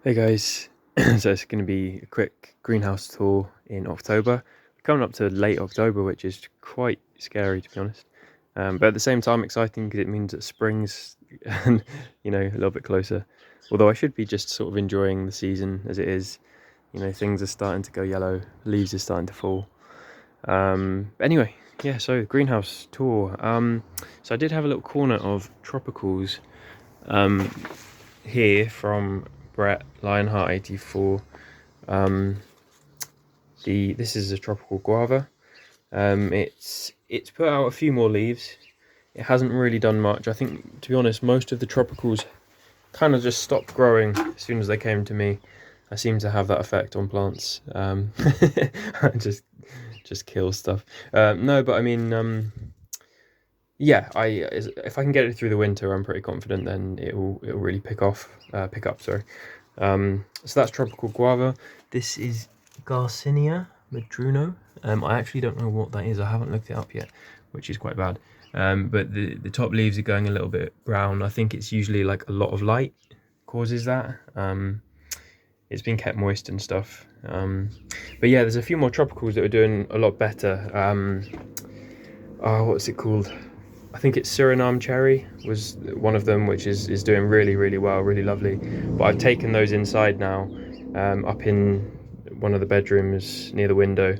Hey guys, so it's going to be a quick greenhouse tour in October. We're coming up to late October, which is quite scary to be honest. But at the same time exciting because it means that spring's a little bit closer. Although I should be just sort of enjoying the season as it is. Things are starting to go yellow, leaves are starting to fall. Anyway, yeah, so greenhouse tour. So I did have a little corner of tropicals um, here from Brett Lionheart 84. This is a tropical guava. It's put out a few more leaves. It hasn't really done much. I think, to be honest, most of the tropicals kind of just stopped growing as soon as they came to me. I seem to have that effect on plants. Just kill stuff. No, but I mean, yeah. If I can get it through the winter, I'm pretty confident. Then it'll really pick up. Sorry. So that's tropical guava. This is Garcinia madruno. I actually don't know what that is. I haven't looked it up yet, which is quite bad. But the top leaves are going a little bit brown. I think it's usually like a lot of light causes that. It's been kept moist and stuff. But yeah, there's a few more tropicals that are doing a lot better. What's it called? I think it's Suriname cherry was one of them, which is doing really well, really lovely. But I've taken those inside now, up in one of the bedrooms near the window,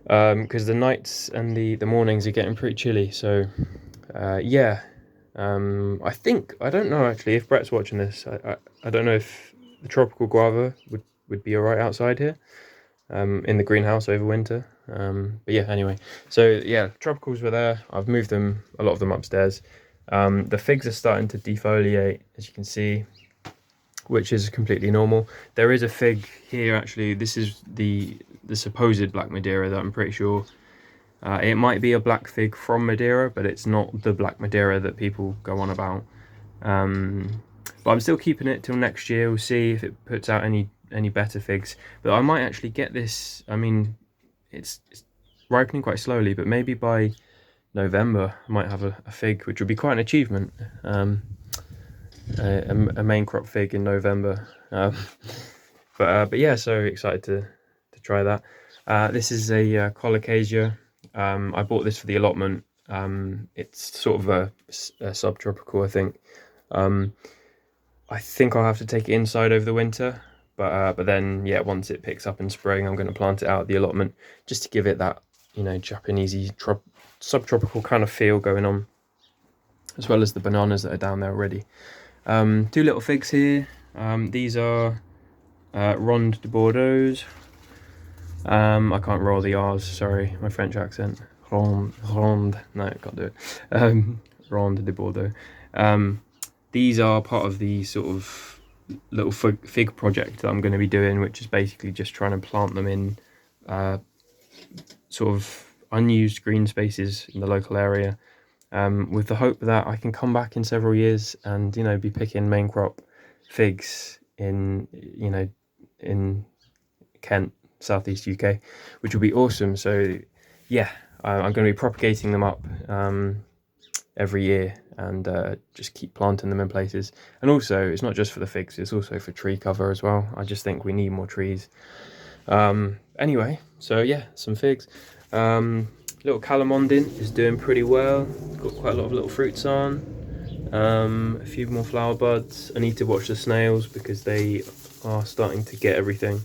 because the nights and the mornings are getting pretty chilly. So yeah, I don't know actually if Brett's watching this. I don't know if the tropical guava would be alright outside here, in the greenhouse over winter. But yeah, anyway, so yeah, tropicals were there. I've moved them, a lot of them upstairs. The figs are starting to defoliate, as you can see, which is completely normal. There is a fig here actually. This is the supposed Black Madeira that I'm pretty sure. It might be a black fig from Madeira, but it's not the Black Madeira that people go on about. But I'm still keeping it till next year. We'll see if it puts out any better figs. But I might actually get this. I mean, it's ripening quite slowly, but maybe by November I might have a fig, which would be quite an achievement. A main crop fig in November. But yeah, so excited to try that. This is a colocasia. I bought this for the allotment. It's sort of a subtropical, I think. I think I'll have to take it inside over the winter, but then yeah, once it picks up in spring, I'm going to plant it out at the allotment just to give it that Japanesey subtropical kind of feel going on, as well as the bananas that are down there already. Two little figs here. These are Ronde de Bordeaux. I can't roll the R's. Sorry, my French accent. Ronde. No, I can't do it. Ronde de Bordeaux. These are part of the sort of little fig project that I'm going to be doing, which is basically just trying to plant them in sort of unused green spaces in the local area, with the hope that I can come back in several years and be picking main crop figs in in Kent, southeast UK, which will be awesome. So yeah, I'm going to be propagating them up every year and just keep planting them in places. And also, it's not just for the figs, it's also for tree cover as well. I just think we need more trees. Anyway, so yeah, some figs. Little calamondin is doing pretty well. Got quite a lot of little fruits on. A few more flower buds. I need to watch the snails because they are starting to get everything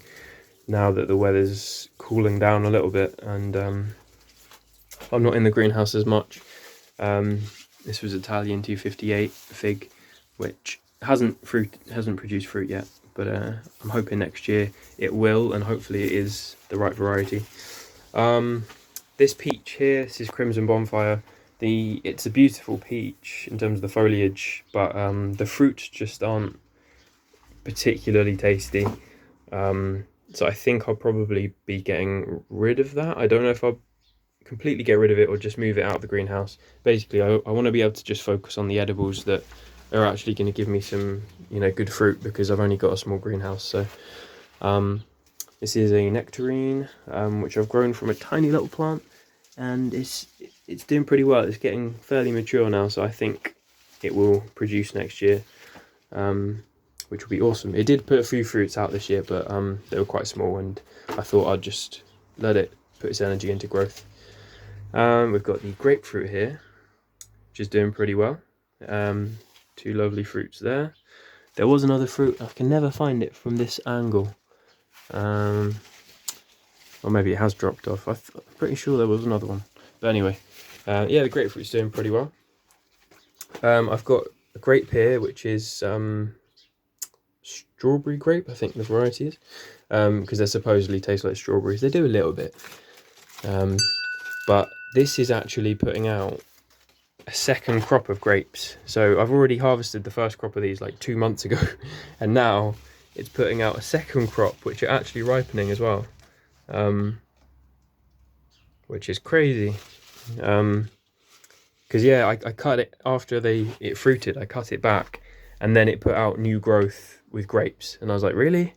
now that the weather's cooling down a little bit, and I'm not in the greenhouse as much. This was Italian 258 fig, which hasn't produced fruit yet, but I'm hoping next year it will, and hopefully it is the right variety. This peach here, this is Crimson Bonfire. It's a beautiful peach in terms of the foliage, but the fruits just aren't particularly tasty. So I think I'll probably be getting rid of that. I don't know if I'll completely get rid of it or just move it out of the greenhouse. Basically, I want to be able to just focus on the edibles that are actually going to give me some good fruit, because I've only got a small greenhouse. So this is a nectarine, which I've grown from a tiny little plant, and it's doing pretty well. It's getting fairly mature now, so I think it will produce next year. which will be awesome. It did put a few fruits out this year, but they were quite small, and I thought I'd just let it put its energy into growth. We've got the grapefruit here, which is doing pretty well. Two lovely fruits there. There was another fruit, I can never find it from this angle. Or maybe it has dropped off. I'm pretty sure there was another one. But anyway, yeah, the grapefruit's doing pretty well. I've got a grape here, which is strawberry grape, I think the variety is. Because they supposedly taste like strawberries. They do a little bit. But this is actually putting out a second crop of grapes. So I've already harvested the first crop of these like 2 months ago. And now it's putting out a second crop, which are actually ripening as well. Which is crazy. Because yeah, I cut it after it fruited. I cut it back, and then it put out new growth with grapes. And I was like, really?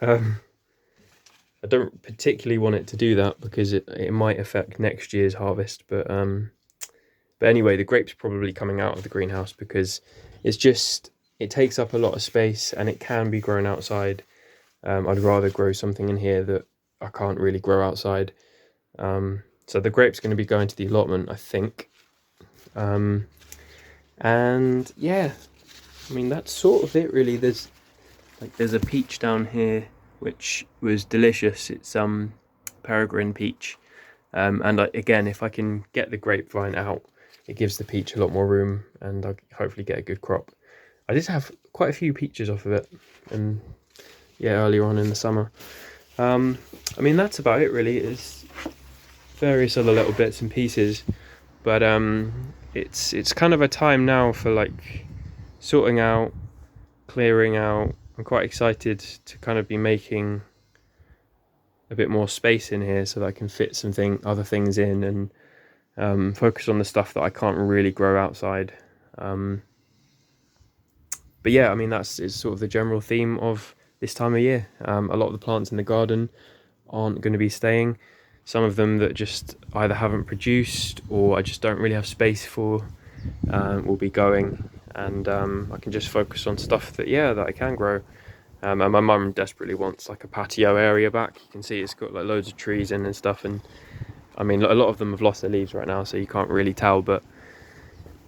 I don't particularly want it to do that because it might affect next year's harvest. But anyway, the grapes probably coming out of the greenhouse because it takes up a lot of space and it can be grown outside. I'd rather grow something in here that I can't really grow outside. So the grape's going to be going to the allotment, I think. And yeah, I mean, that's sort of it really. There's a peach down here which was delicious. It's peregrine peach, and again, if I can get the grapevine out, it gives the peach a lot more room, and I'll hopefully get a good crop. I did have quite a few peaches off of it, and yeah, earlier on in the summer. I mean, that's about it really. It's various other little bits and pieces, but it's kind of a time now for like sorting out, clearing out. I'm quite excited to kind of be making a bit more space in here so that I can fit other things in, and focus on the stuff that I can't really grow outside. But yeah, I mean, is sort of the general theme of this time of year. A lot of the plants in the garden aren't going to be staying. Some of them that just either haven't produced or I just don't really have space for will be going, and I can just focus on stuff that I can grow. And my mum desperately wants like a patio area back. You can see it's got like loads of trees in and stuff, and I mean a lot of them have lost their leaves right now, so you can't really tell, but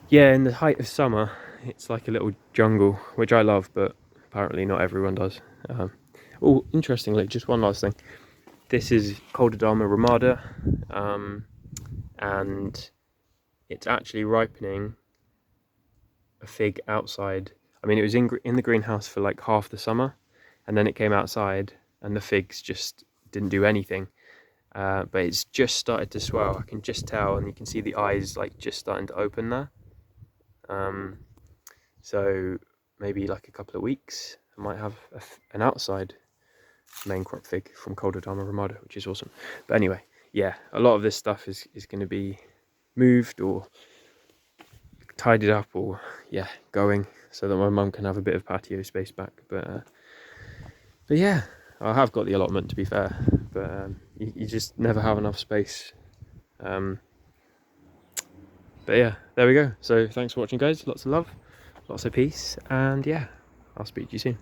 yeah, in the height of summer it's like a little jungle, which I love, but apparently not everyone does. Oh, interestingly, just one last thing. This is Koldedama ramada, and it's actually ripening a fig outside. I mean, it was in the greenhouse for like half the summer, and then it came outside and the figs just didn't do anything. But it's just started to swell. I can just tell, and you can see the eyes like just starting to open there. So maybe like a couple of weeks I might have an outside main crop fig from Koldedama ramada, which is awesome. But anyway, yeah, a lot of this stuff is going to be moved or tidied up, or going, so that my mum can have a bit of patio space back. But yeah, I have got the allotment, to be fair, but you just never have enough space. But yeah, there we go. So thanks for watching, guys. Lots of love, lots of peace, and yeah, I'll speak to you soon.